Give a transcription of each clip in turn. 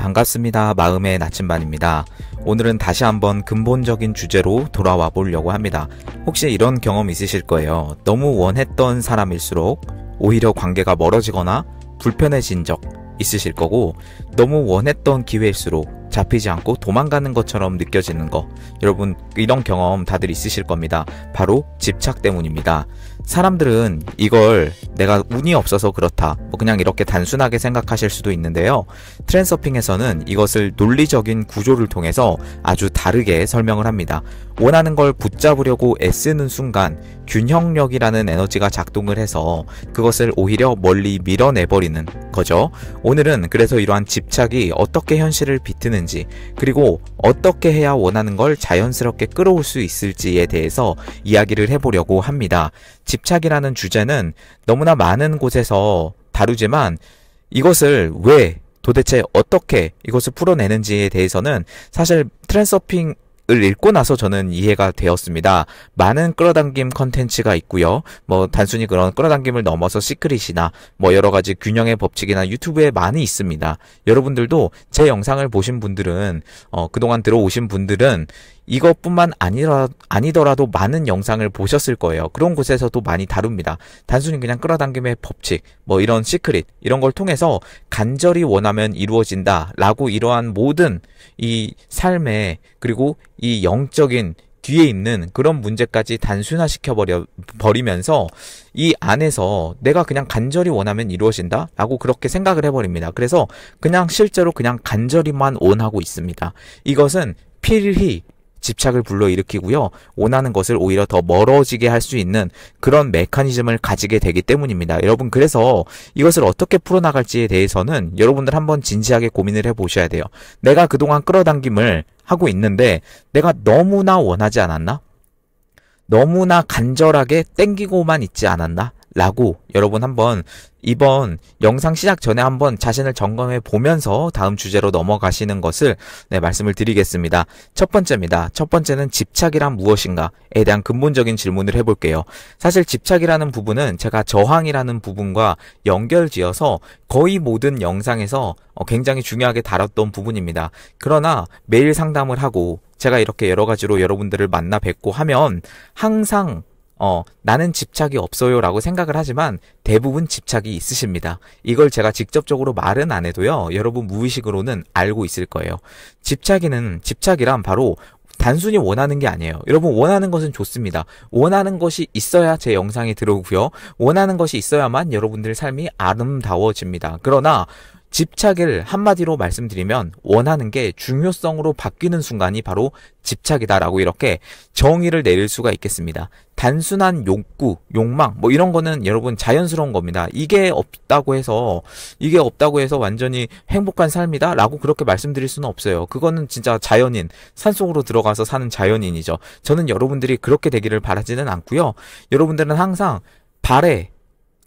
반갑습니다. 마음의 나침반입니다. 오늘은 다시 한번 근본적인 주제로 돌아와 보려고 합니다. 혹시 이런 경험 있으실 거예요. 너무 원했던 사람일수록 오히려 관계가 멀어지거나 불편해진 적 있으실 거고, 너무 원했던 기회일수록 잡히지 않고 도망가는 것처럼 느껴지는 거, 여러분 이런 경험 다들 있으실 겁니다. 바로 집착 때문입니다. 사람들은 이걸 내가 운이 없어서 그렇다, 그냥 이렇게 단순하게 생각하실 수도 있는데요. 트랜서핑에서는 이것을 논리적인 구조를 통해서 아주 다르게 설명을 합니다. 원하는 걸 붙잡으려고 애쓰는 순간 균형력이라는 에너지가 작동을 해서 그것을 오히려 멀리 밀어내버리는 거죠. 오늘은 그래서 이러한 집착이 어떻게 현실을 비트는지, 그리고 어떻게 해야 원하는 걸 자연스럽게 끌어올 수 있을지에 대해서 이야기를 해보려고 합니다. 집착이라는 주제는 너무나 많은 곳에서 다루지만 이것을 왜, 도대체 어떻게 이것을 풀어내는지에 대해서는 사실 트랜서핑 을 읽고 나서 저는 이해가 되었습니다. 많은 끌어당김 컨텐츠가 있고요. 단순히 그런 끌어당김을 넘어서 시크릿이나 여러가지 균형의 법칙이나 유튜브에 많이 있습니다. 여러분들도 제 영상을 보신 분들은, 그동안 들어오신 분들은 이것뿐만 아니더라도 많은 영상을 보셨을 거예요. 그런 곳에서도 많이 다룹니다. 단순히 그냥 끌어당김의 법칙, 이런 시크릿, 이런 걸 통해서 간절히 원하면 이루어진다 라고, 이러한 모든 이 삶에, 그리고 이 영적인 뒤에 있는 그런 문제까지 단순화시켜 버리면서 이 안에서 내가 그냥 간절히 원하면 이루어진다 라고 그렇게 생각을 해버립니다. 그래서 그냥 실제로 그냥 간절히만 원하고 있습니다. 이것은 필히 집착을 불러일으키고요. 원하는 것을 오히려 더 멀어지게 할 수 있는 그런 메커니즘을 가지게 되기 때문입니다. 여러분, 그래서 이것을 어떻게 풀어나갈지에 대해서는 여러분들 한번 진지하게 고민을 해보셔야 돼요. 내가 그동안 끌어당김을 하고 있는데 내가 너무나 원하지 않았나? 너무나 간절하게 땡기고만 있지 않았나? 라고 여러분 한번 이번 영상 시작 전에 한번 자신을 점검해 보면서 다음 주제로 넘어가시는 것을 말씀을 드리겠습니다. 첫 번째입니다. 첫 번째는 집착이란 무엇인가에 대한 근본적인 질문을 해볼게요. 사실 집착이라는 부분은 제가 저항이라는 부분과 연결지어서 거의 모든 영상에서 굉장히 중요하게 다뤘던 부분입니다. 그러나 매일 상담을 하고 제가 이렇게 여러 가지로 여러분들을 만나 뵙고 하면 항상 나는 집착이 없어요 라고 생각을 하지만 대부분 집착이 있으십니다. 이걸 제가 직접적으로 말은 안 해도요, 여러분 무의식으로는 알고 있을 거예요. 집착이란 바로 단순히 원하는 게 아니에요. 여러분, 원하는 것은 좋습니다. 원하는 것이 있어야 제 영상이 들어오고요. 원하는 것이 있어야만 여러분들의 삶이 아름다워집니다. 그러나 집착을 한마디로 말씀드리면 원하는 게 중요성으로 바뀌는 순간이 바로 집착이다라고 이렇게 정의를 내릴 수가 있겠습니다. 단순한 욕구, 욕망 이런 거는 여러분 자연스러운 겁니다. 이게 없다고 해서 완전히 행복한 삶이다 라고 그렇게 말씀드릴 수는 없어요. 그거는 진짜 자연인, 산속으로 들어가서 사는 자연인이죠. 저는 여러분들이 그렇게 되기를 바라지는 않고요. 여러분들은 항상 발에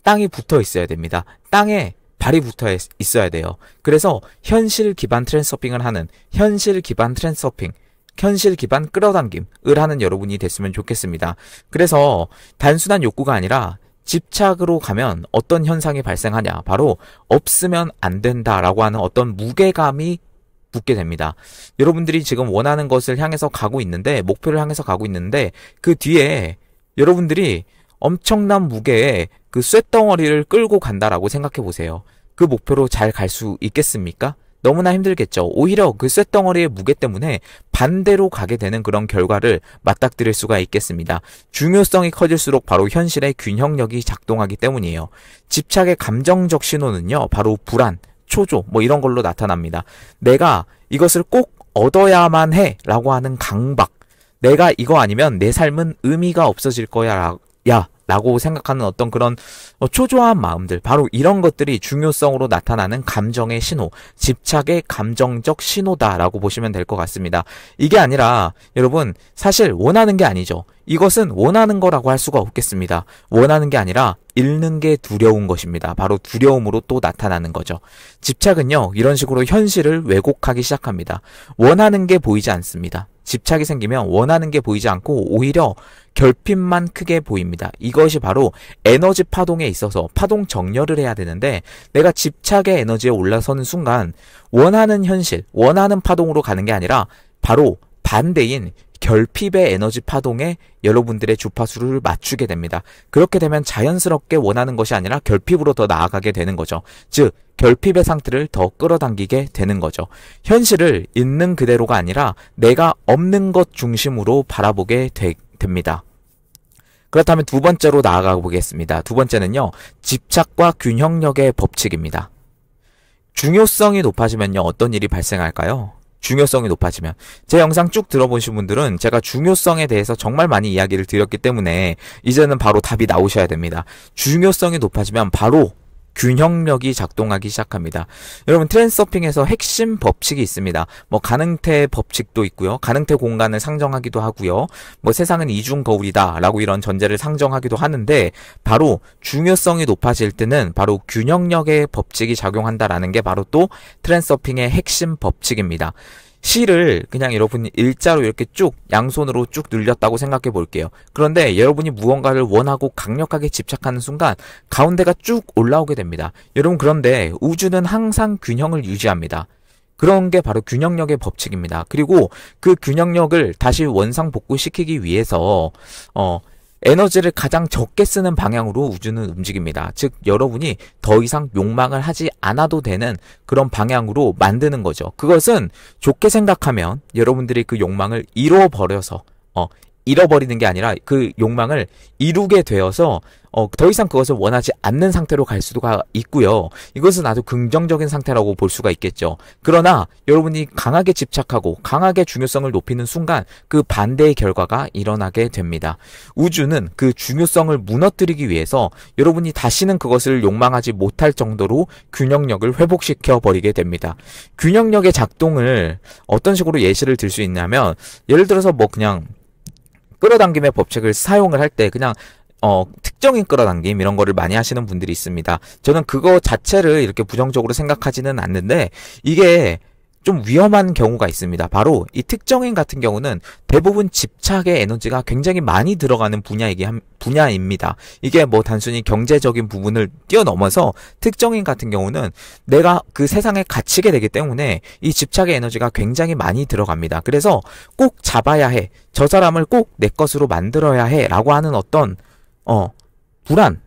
땅이 붙어 있어야 됩니다. 땅에 발이 붙어 있어야 돼요. 그래서 현실 기반 트랜서핑을 하는, 현실 기반 끌어당김을 하는 여러분이 됐으면 좋겠습니다. 그래서 단순한 욕구가 아니라 집착으로 가면 어떤 현상이 발생하냐, 바로 없으면 안 된다라고 하는 어떤 무게감이 붙게 됩니다. 여러분들이 지금 원하는 것을 향해서 가고 있는데, 목표를 향해서 가고 있는데, 그 뒤에 여러분들이 엄청난 무게의 그 쇳덩어리를 끌고 간다라고 생각해 보세요. 그 목표로 잘 갈 수 있겠습니까? 너무나 힘들겠죠. 오히려 그 쇳덩어리의 무게 때문에 반대로 가게 되는 그런 결과를 맞닥뜨릴 수가 있겠습니다. 중요성이 커질수록 바로 현실의 균형력이 작동하기 때문이에요. 집착의 감정적 신호는요, 바로 불안, 초조 이런 걸로 나타납니다. 내가 이것을 꼭 얻어야만 해 라고 하는 강박, 내가 이거 아니면 내 삶은 의미가 없어질 거야 라고 생각하는 어떤 그런 초조한 마음들, 바로 이런 것들이 중요성으로 나타나는 감정의 신호, 집착의 감정적 신호다라고 보시면 될 것 같습니다. 이게 아니라 여러분, 사실 원하는 게 아니죠. 이것은 원하는 거라고 할 수가 없겠습니다. 원하는 게 아니라 잃는 게 두려운 것입니다. 바로 두려움으로 또 나타나는 거죠. 집착은요, 이런 식으로 현실을 왜곡하기 시작합니다. 원하는 게 보이지 않습니다. 집착이 생기면 원하는 게 보이지 않고 오히려 결핍만 크게 보입니다. 이것이 바로 에너지 파동에 있어서 파동 정렬을 해야 되는데 내가 집착의 에너지에 올라서는 순간 원하는 현실, 원하는 파동으로 가는 게 아니라 바로 반대인 결핍의 에너지 파동에 여러분들의 주파수를 맞추게 됩니다. 그렇게 되면 자연스럽게 원하는 것이 아니라 결핍으로 더 나아가게 되는 거죠. 즉 결핍의 상태를 더 끌어당기게 되는 거죠. 현실을 있는 그대로가 아니라 내가 없는 것 중심으로 바라보게 됩니다. 그렇다면 두 번째로 나아가 보겠습니다. 두 번째는요, 집착과 균형력의 법칙입니다. 중요성이 높아지면요, 어떤 일이 발생할까요? 중요성이 높아지면, 제 영상 쭉 들어보신 분들은 제가 중요성에 대해서 정말 많이 이야기를 드렸기 때문에 이제는 바로 답이 나오셔야 됩니다. 중요성이 높아지면 바로 균형력이 작동하기 시작합니다. 여러분, 트렌드서핑에서 핵심 법칙이 있습니다. 뭐 가능태 법칙도 있고요. 가능태 공간을 상정하기도 하고요. 뭐 세상은 이중 거울이다 라고 이런 전제를 상정하기도 하는데, 바로 중요성이 높아질 때는 바로 균형력의 법칙이 작용한다라는 게 바로 또 트렌드서핑의 핵심 법칙입니다. 실을 그냥 여러분이 일자로 이렇게 쭉 양손으로 쭉 늘렸다고 생각해 볼게요. 그런데 여러분이 무언가를 원하고 강력하게 집착하는 순간 가운데가 쭉 올라오게 됩니다. 여러분, 그런데 우주는 항상 균형을 유지합니다. 그런 게 바로 균형력의 법칙입니다. 그리고 그 균형력을 다시 원상복구시키기 위해서 에너지를 가장 적게 쓰는 방향으로 우주는 움직입니다. 즉 여러분이 더 이상 욕망을 하지 않아도 되는 그런 방향으로 만드는 거죠. 그것은 좋게 생각하면 여러분들이 그 욕망을 잃어버리는 게 아니라 그 욕망을 이루게 되어서 더 이상 그것을 원하지 않는 상태로 갈 수가 있고요. 이것은 아주 긍정적인 상태라고 볼 수가 있겠죠. 그러나 여러분이 강하게 집착하고 강하게 중요성을 높이는 순간 그 반대의 결과가 일어나게 됩니다. 우주는 그 중요성을 무너뜨리기 위해서 여러분이 다시는 그것을 욕망하지 못할 정도로 균형력을 회복시켜 버리게 됩니다. 균형력의 작동을 어떤 식으로 예시를 들 수 있냐면, 예를 들어서 뭐 그냥 끌어당김의 법칙을 사용을 할 때 그냥 특정인 끌어당김 이런 거를 많이 하시는 분들이 있습니다. 저는 그거 자체를 이렇게 부정적으로 생각하지는 않는데 이게 좀 위험한 경우가 있습니다. 바로 이 특정인 같은 경우는 대부분 집착의 에너지가 굉장히 많이 들어가는 분야입니다. 이게 뭐 단순히 경제적인 부분을 뛰어넘어서 특정인 같은 경우는 내가 그 세상에 갇히게 되기 때문에 이 집착의 에너지가 굉장히 많이 들어갑니다. 그래서 꼭 잡아야 해, 저 사람을 꼭 내 것으로 만들어야 해 라고 하는 어떤 불안이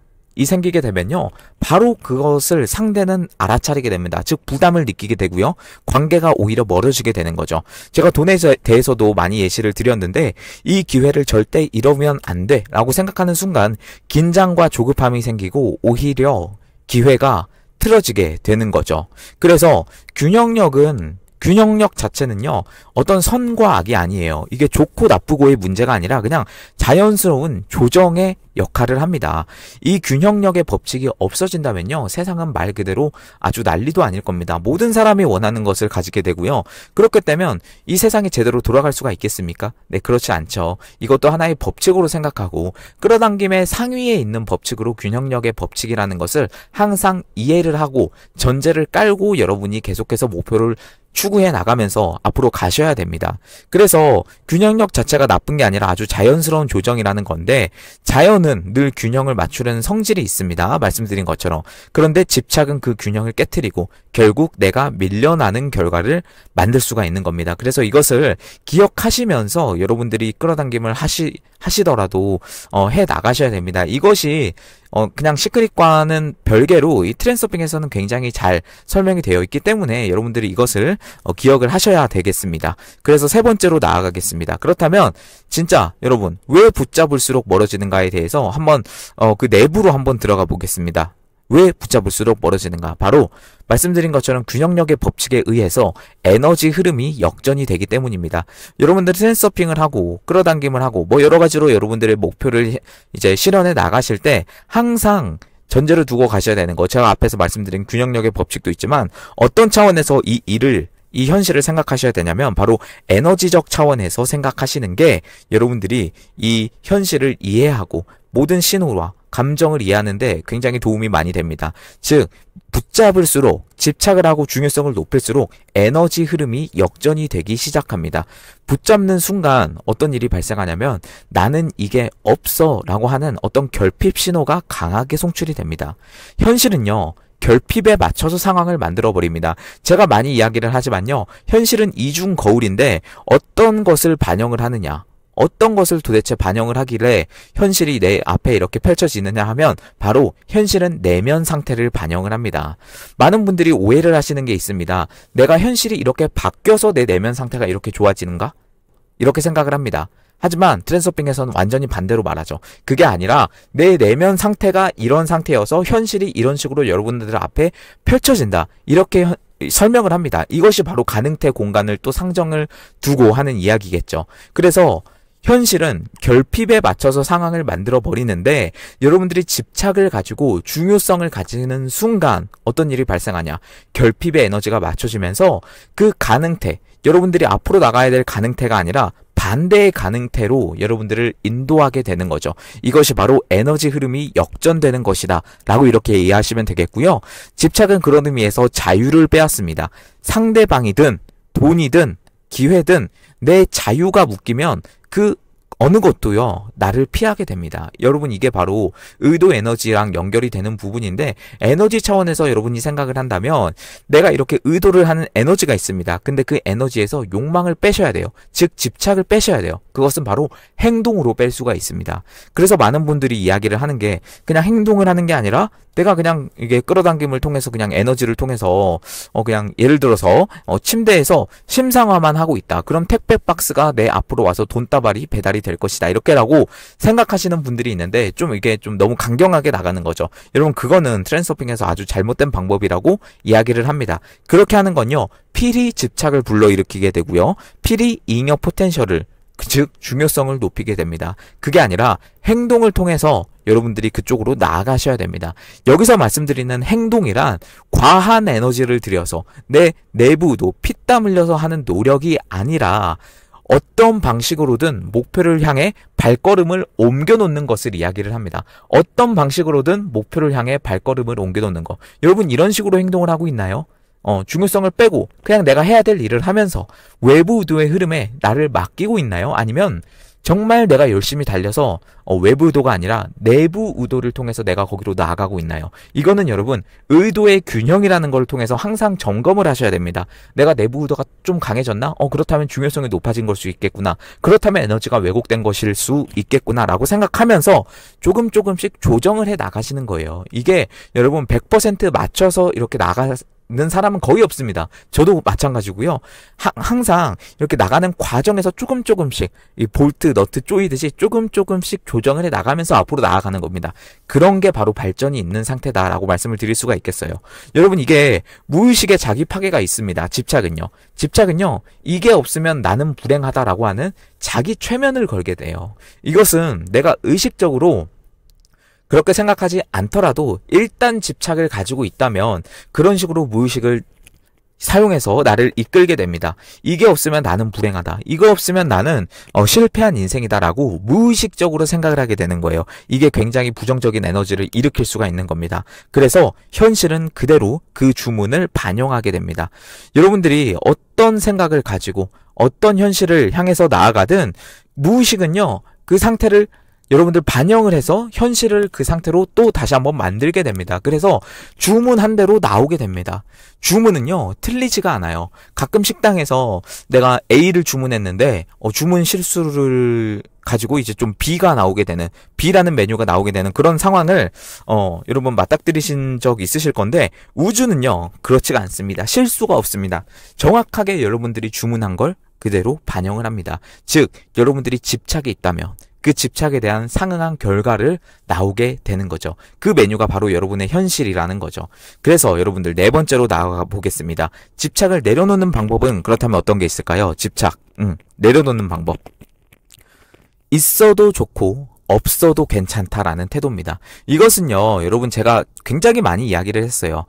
생기게 되면요, 바로 그것을 상대는 알아차리게 됩니다. 즉 부담을 느끼게 되고요, 관계가 오히려 멀어지게 되는 거죠. 제가 돈에 대해서도 많이 예시를 드렸는데 이 기회를 절대 잃으면 안 돼 라고 생각하는 순간 긴장과 조급함이 생기고 오히려 기회가 틀어지게 되는 거죠. 그래서 균형력 자체는요, 어떤 선과 악이 아니에요. 이게 좋고 나쁘고의 문제가 아니라 그냥 자연스러운 조정의 역할을 합니다. 이 균형력의 법칙이 없어진다면요, 세상은 말 그대로 아주 난리도 아닐 겁니다. 모든 사람이 원하는 것을 가지게 되고요. 그렇게 되면 이 세상이 제대로 돌아갈 수가 있겠습니까? 네, 그렇지 않죠. 이것도 하나의 법칙으로 생각하고 끌어당김의 상위에 있는 법칙으로 균형력의 법칙이라는 것을 항상 이해를 하고 전제를 깔고 여러분이 계속해서 목표를 추구해 나가면서 앞으로 가셔야 됩니다. 그래서 균형력 자체가 나쁜 게 아니라 아주 자연스러운 조정이라는 건데, 자연은 늘 균형을 맞추려는 성질이 있습니다. 말씀드린 것처럼. 그런데 집착은 그 균형을 깨트리고 결국 내가 밀려나는 결과를 만들 수가 있는 겁니다. 그래서 이것을 기억하시면서 여러분들이 끌어당김을 하시더라도 해 나가셔야 됩니다. 이것이 그냥 시크릿과는 별개로 이 트렌드서핑에서는 굉장히 잘 설명이 되어 있기 때문에 여러분들이 이것을 기억을 하셔야 되겠습니다. 그래서 세 번째로 나아가겠습니다. 그렇다면 진짜 여러분, 왜 붙잡을수록 멀어지는가에 대해서 한번 그 내부로 한번 들어가 보겠습니다. 왜 붙잡을수록 멀어지는가? 바로 말씀드린 것처럼 균형력의 법칙에 의해서 에너지 흐름이 역전이 되기 때문입니다. 여러분들이 트렌드서핑을 하고 끌어당김을 하고 뭐 여러 가지로 여러분들의 목표를 이제 실현해 나가실 때 항상 전제를 두고 가셔야 되는 거, 제가 앞에서 말씀드린 균형력의 법칙도 있지만 어떤 차원에서 이 현실을 생각하셔야 되냐면 바로 에너지적 차원에서 생각하시는 게 여러분들이 이 현실을 이해하고 모든 신호와 감정을 이해하는데 굉장히 도움이 많이 됩니다. 즉, 붙잡을수록 집착을 하고 중요성을 높일수록 에너지 흐름이 역전이 되기 시작합니다. 붙잡는 순간 어떤 일이 발생하냐면 나는 이게 없어 라고 하는 어떤 결핍 신호가 강하게 송출이 됩니다. 현실은요, 결핍에 맞춰서 상황을 만들어 버립니다. 제가 많이 이야기를 하지만요, 현실은 이중 거울인데 어떤 것을 반영을 하느냐, 어떤 것을 도대체 반영을 하길래 현실이 내 앞에 이렇게 펼쳐지느냐 하면 바로 현실은 내면 상태를 반영을 합니다. 많은 분들이 오해를 하시는 게 있습니다. 내가 현실이 이렇게 바뀌어서 내 내면 상태가 이렇게 좋아지는가? 이렇게 생각을 합니다. 하지만 트랜스서핑에서는 완전히 반대로 말하죠. 그게 아니라 내 내면 상태가 이런 상태여서 현실이 이런 식으로 여러분들 앞에 펼쳐진다. 이렇게 설명을 합니다. 이것이 바로 가능태 공간을 또 상정을 두고 하는 이야기겠죠. 그래서 현실은 결핍에 맞춰서 상황을 만들어 버리는데 여러분들이 집착을 가지고 중요성을 가지는 순간 어떤 일이 발생하냐, 결핍의 에너지가 맞춰지면서 그 가능태, 여러분들이 앞으로 나가야 될 가능태가 아니라 반대의 가능태로 여러분들을 인도하게 되는 거죠. 이것이 바로 에너지 흐름이 역전되는 것이다 라고 이렇게 이해하시면 되겠고요. 집착은 그런 의미에서 자유를 빼앗습니다. 상대방이든 돈이든 기회든 내 자유가 묶이면 그 어느 것도요, 나를 피하게 됩니다. 여러분, 이게 바로 의도 에너지랑 연결이 되는 부분인데, 에너지 차원에서 여러분이 생각을 한다면 내가 이렇게 의도를 하는 에너지가 있습니다. 근데 그 에너지에서 욕망을 빼셔야 돼요. 즉 집착을 빼셔야 돼요. 그것은 바로 행동으로 뺄 수가 있습니다. 그래서 많은 분들이 이야기를 하는 게 그냥 행동을 하는 게 아니라 내가 그냥 이게 끌어당김을 통해서 그냥 에너지를 통해서 그냥 예를 들어서 침대에서 심상화만 하고 있다. 그럼 택배 박스가 내 앞으로 와서 돈다발이 배달이 될 것이다. 이렇게라고 생각하시는 분들이 있는데 좀 이게 좀 너무 강경하게 나가는 거죠. 여러분, 그거는 트랜스서핑에서 아주 잘못된 방법이라고 이야기를 합니다. 그렇게 하는 건요, 필히 집착을 불러일으키게 되고요, 필히 잉여 포텐셜을, 즉 중요성을 높이게 됩니다. 그게 아니라 행동을 통해서 여러분들이 그쪽으로 나아가셔야 됩니다. 여기서 말씀드리는 행동이란 과한 에너지를 들여서 내 내부도 피땀 흘려서 하는 노력이 아니라 어떤 방식으로든 목표를 향해 발걸음을 옮겨놓는 것을 이야기를 합니다. 어떤 방식으로든 목표를 향해 발걸음을 옮겨놓는 것. 여러분, 이런 식으로 행동을 하고 있나요? 중요성을 빼고 그냥 내가 해야 될 일을 하면서 외부 의도의 흐름에 나를 맡기고 있나요? 아니면 정말 내가 열심히 달려서 외부 의도가 아니라 내부 의도를 통해서 내가 거기로 나아가고 있나요? 이거는 여러분, 의도의 균형이라는 걸 통해서 항상 점검을 하셔야 됩니다. 내가 내부 의도가 좀 강해졌나? 그렇다면 중요성이 높아진 걸 수 있겠구나. 그렇다면 에너지가 왜곡된 것일 수 있겠구나 라고 생각하면서 조금씩 조정을 해 나가시는 거예요. 이게 여러분 100% 맞춰서 이렇게 는 사람은 거의 없습니다. 저도 마찬가지고요. 항상 이렇게 나가는 과정에서 조금씩 이 볼트, 너트 쪼이듯이 조금씩 조정을 해 나가면서 앞으로 나아가는 겁니다. 그런 게 바로 발전이 있는 상태다라고 말씀을 드릴 수가 있겠어요. 여러분, 이게 무의식의 자기 파괴가 있습니다. 집착은요, 이게 없으면 나는 불행하다라고 하는 자기 최면을 걸게 돼요. 이것은 내가 의식적으로 그렇게 생각하지 않더라도 일단 집착을 가지고 있다면 그런 식으로 무의식을 사용해서 나를 이끌게 됩니다. 이게 없으면 나는 불행하다. 이거 없으면 나는 실패한 인생이다라고 무의식적으로 생각을 하게 되는 거예요. 이게 굉장히 부정적인 에너지를 일으킬 수가 있는 겁니다. 그래서 현실은 그대로 그 주문을 반영하게 됩니다. 여러분들이 어떤 생각을 가지고 어떤 현실을 향해서 나아가든 무의식은요, 그 상태를 여러분들 반영을 해서 현실을 그 상태로 또 다시 한번 만들게 됩니다. 그래서 주문한 대로 나오게 됩니다. 주문은요, 틀리지가 않아요. 가끔 식당에서 내가 A를 주문했는데 주문 실수를 가지고 이제 좀 B가 나오게 되는, B라는 메뉴가 나오게 되는 그런 상황을 여러분 맞닥뜨리신 적 있으실 건데, 우주는요 그렇지가 않습니다. 실수가 없습니다. 정확하게 여러분들이 주문한 걸 그대로 반영을 합니다. 즉 여러분들이 집착이 있다면 그 집착에 대한 상응한 결과를 나오게 되는 거죠. 그 메뉴가 바로 여러분의 현실이라는 거죠. 그래서 여러분들 네 번째로 나아가 보겠습니다. 집착을 내려놓는 방법은 그렇다면 어떤 게 있을까요? 집착, 내려놓는 방법. 있어도 좋고 없어도 괜찮다라는 태도입니다. 이것은요, 여러분 제가 굉장히 많이 이야기를 했어요.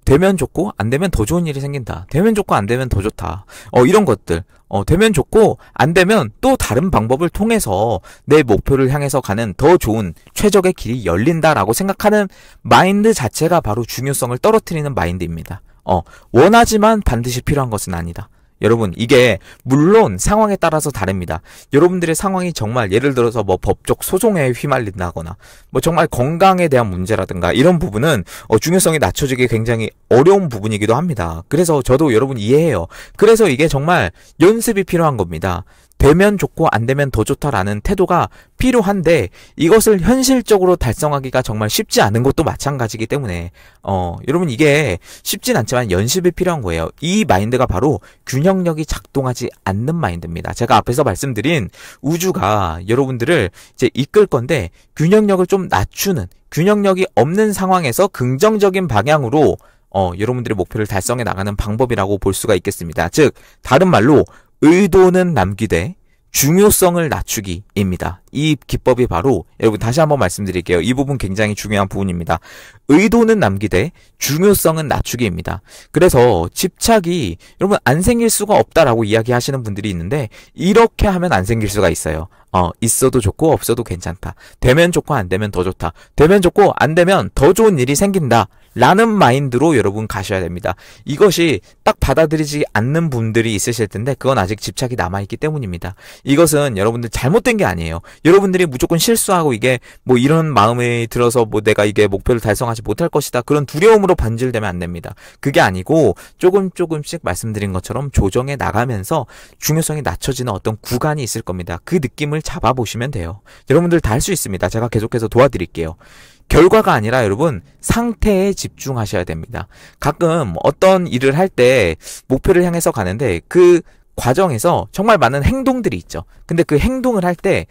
되면 좋고 안 되면 더 좋은 일이 생긴다. 되면 좋고 안 되면 더 좋다. 이런 것들. 되면 좋고 안 되면 또 다른 방법을 통해서 내 목표를 향해서 가는 더 좋은 최적의 길이 열린다라고 생각하는 마인드 자체가 바로 중요성을 떨어뜨리는 마인드입니다. 원하지만 반드시 필요한 것은 아니다. 여러분, 이게 물론 상황에 따라서 다릅니다. 여러분들의 상황이 정말 예를 들어서 뭐 법적 소송에 휘말린다거나 뭐 정말 건강에 대한 문제라든가 이런 부분은 중요성이 낮춰지기 굉장히 어려운 부분이기도 합니다. 그래서 저도 여러분 이해해요. 그래서 이게 정말 연습이 필요한 겁니다. 되면 좋고 안 되면 더 좋다라는 태도가 필요한데 이것을 현실적으로 달성하기가 정말 쉽지 않은 것도 마찬가지이기 때문에 여러분 이게 쉽진 않지만 연습이 필요한 거예요. 이 마인드가 바로 균형력이 작동하지 않는 마인드입니다. 제가 앞에서 말씀드린 우주가 여러분들을 이제 이끌 건데 균형력을 좀 낮추는, 균형력이 없는 상황에서 긍정적인 방향으로 여러분들의 목표를 달성해 나가는 방법이라고 볼 수가 있겠습니다. 즉 다른 말로 의도는 남기되 중요성을 낮추기입니다. 이 기법이 바로 여러분 다시 한번 말씀드릴게요. 이 부분 굉장히 중요한 부분입니다. 의도는 남기되 중요성은 낮추기입니다. 그래서 집착이 여러분 안 생길 수가 없다라고 이야기하시는 분들이 있는데 이렇게 하면 안 생길 수가 있어요. 있어도 좋고 없어도 괜찮다. 되면 좋고 안 되면 더 좋다. 되면 좋고 안 되면 더 좋은 일이 생긴다. 라는 마인드로 여러분 가셔야 됩니다. 이것이 딱 받아들이지 않는 분들이 있으실 텐데 그건 아직 집착이 남아있기 때문입니다. 이것은 여러분들 잘못된 게 아니에요. 여러분들이 무조건 실수하고 이게 뭐 이런 마음이 들어서 뭐 내가 이게 목표를 달성하지 못할 것이다. 그런 두려움으로 변질되면 안 됩니다. 그게 아니고 조금씩 말씀드린 것처럼 조정해 나가면서 중요성이 낮춰지는 어떤 구간이 있을 겁니다. 그 느낌을 잡아보시면 돼요. 여러분들 다 할 수 있습니다. 제가 계속해서 도와드릴게요. 결과가 아니라 여러분 상태에 집중하셔야 됩니다. 가끔 어떤 일을 할 때 목표를 향해서 가는데 그 과정에서 정말 많은 행동들이 있죠. 근데 그 행동을 할 때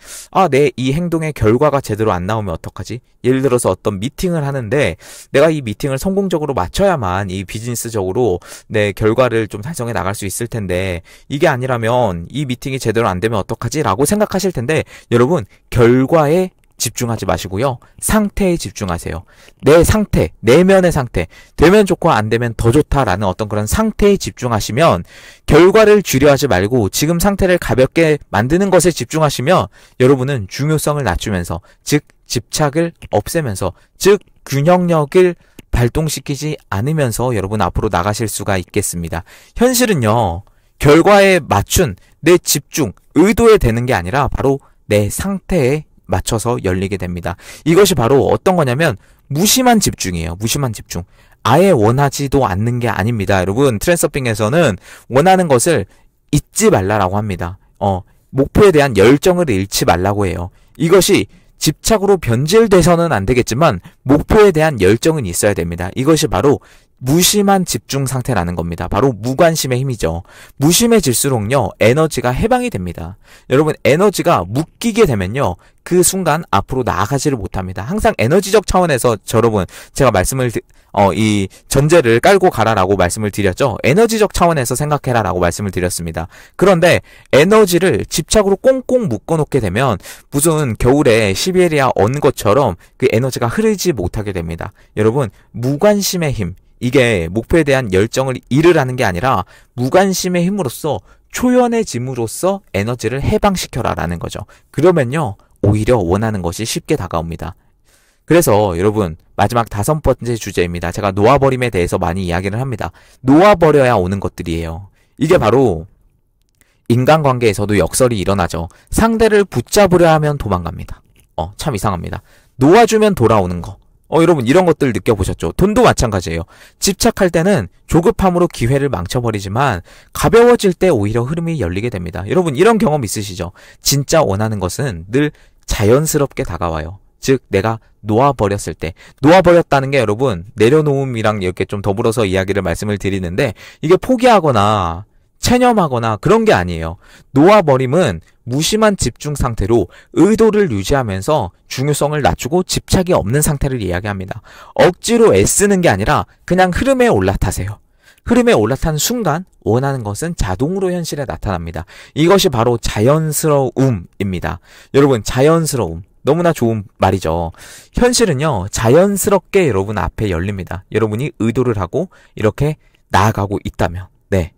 내 이 행동의 결과가 제대로 안 나오면 어떡하지? 예를 들어서 어떤 미팅을 하는데 내가 이 미팅을 성공적으로 마쳐야만 이 비즈니스적으로 내 결과를 좀 달성해 나갈 수 있을 텐데 이게 아니라면 이 미팅이 제대로 안 되면 어떡하지? 라고 생각하실 텐데 여러분 결과에 집중하지 마시고요. 상태에 집중하세요. 내 상태, 내면의 상태, 되면 좋고 안 되면 더 좋다라는 어떤 그런 상태에 집중하시면 결과를 주려하지 말고 지금 상태를 가볍게 만드는 것에 집중하시면 여러분은 중요성을 낮추면서 즉 집착을 없애면서 즉 균형력을 발동시키지 않으면서 여러분 앞으로 나가실 수가 있겠습니다. 현실은요. 결과에 맞춘 내 집중, 의도에 되는 게 아니라 바로 내 상태에 맞춰서 열리게 됩니다. 이것이 바로 어떤 거냐면 무심한 집중이에요. 무심한 집중. 아예 원하지도 않는 게 아닙니다. 여러분 트랜스서핑에서는 원하는 것을 잊지 말라라고 합니다. 목표에 대한 열정을 잃지 말라고 해요. 이것이 집착으로 변질돼서는 안 되겠지만 목표에 대한 열정은 있어야 됩니다. 이것이 바로 무심한 집중 상태라는 겁니다. 바로 무관심의 힘이죠. 무심해질수록요 에너지가 해방이 됩니다. 여러분 에너지가 묶이게 되면요 그 순간 앞으로 나아가지를 못합니다. 항상 에너지적 차원에서 여러분 제가 이 전제를 깔고 가라라고 말씀을 드렸죠. 에너지적 차원에서 생각해라라고 말씀을 드렸습니다. 그런데 에너지를 집착으로 꽁꽁 묶어놓게 되면 무슨 겨울에 시베리아 언 것처럼 그 에너지가 흐르지 못하게 됩니다. 여러분 무관심의 힘 이게 목표에 대한 열정을 잃으라는 게 아니라 무관심의 힘으로써 초연해짐으로써 에너지를 해방시켜라라는 거죠. 그러면요 오히려 원하는 것이 쉽게 다가옵니다. 그래서 여러분 마지막 5번째 주제입니다. 제가 놓아버림에 대해서 많이 이야기를 합니다. 놓아버려야 오는 것들이에요. 이게 바로 인간관계에서도 역설이 일어나죠. 상대를 붙잡으려 하면 도망갑니다. 참 이상합니다. 놓아주면 돌아오는 거. 여러분 이런 것들 느껴보셨죠? 돈도 마찬가지예요. 집착할 때는 조급함으로 기회를 망쳐버리지만 가벼워질 때 오히려 흐름이 열리게 됩니다. 여러분 이런 경험 있으시죠? 진짜 원하는 것은 늘 자연스럽게 다가와요. 즉 내가 놓아버렸을 때 놓아버렸다는 게 여러분 내려놓음이랑 이렇게 좀 더불어서 이야기를 말씀을 드리는데 이게 포기하거나 체념하거나 그런 게 아니에요. 놓아버림은 무심한 집중 상태로 의도를 유지하면서 중요성을 낮추고 집착이 없는 상태를 이야기합니다. 억지로 애쓰는 게 아니라 그냥 흐름에 올라타세요. 흐름에 올라탄 순간 원하는 것은 자동으로 현실에 나타납니다. 이것이 바로 자연스러움입니다. 여러분 자연스러움. 너무나 좋은 말이죠. 현실은요, 자연스럽게 여러분 앞에 열립니다. 여러분이 의도를 하고 이렇게 나아가고 있다면. 네.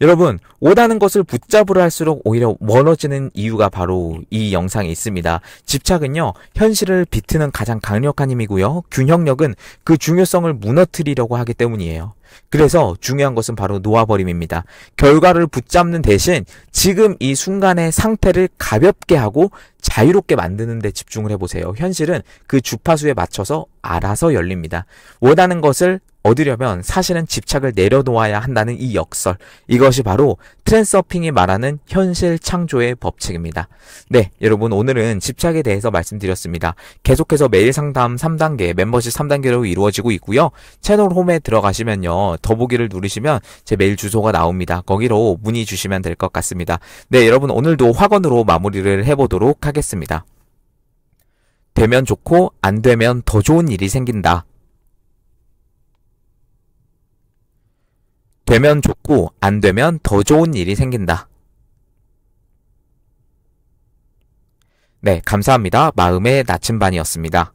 여러분, 원하는 것을 붙잡으려 할수록 오히려 멀어지는 이유가 바로 이 영상에 있습니다. 집착은요, 현실을 비트는 가장 강력한 힘이고요. 균형력은 그 중요성을 무너뜨리려고 하기 때문이에요. 그래서 중요한 것은 바로 놓아버림입니다. 결과를 붙잡는 대신 지금 이 순간의 상태를 가볍게 하고 자유롭게 만드는 데 집중을 해보세요. 현실은 그 주파수에 맞춰서 알아서 열립니다. 원하는 것을 얻으려면 사실은 집착을 내려놓아야 한다는 이 역설. 이것이 바로 트랜서핑이 말하는 현실 창조의 법칙입니다. 네, 여러분 오늘은 집착에 대해서 말씀드렸습니다. 계속해서 메일 상담 3단계, 멤버십 3단계로 이루어지고 있고요. 채널 홈에 들어가시면요. 더보기를 누르시면 제 메일 주소가 나옵니다. 거기로 문의 주시면 될 것 같습니다. 네, 여러분 오늘도 확언으로 마무리를 해보도록 하겠습니다. 되면 좋고 안 되면 더 좋은 일이 생긴다. 되면 좋고 안 되면 더 좋은 일이 생긴다. 네, 감사합니다. 마음의 나침반이었습니다.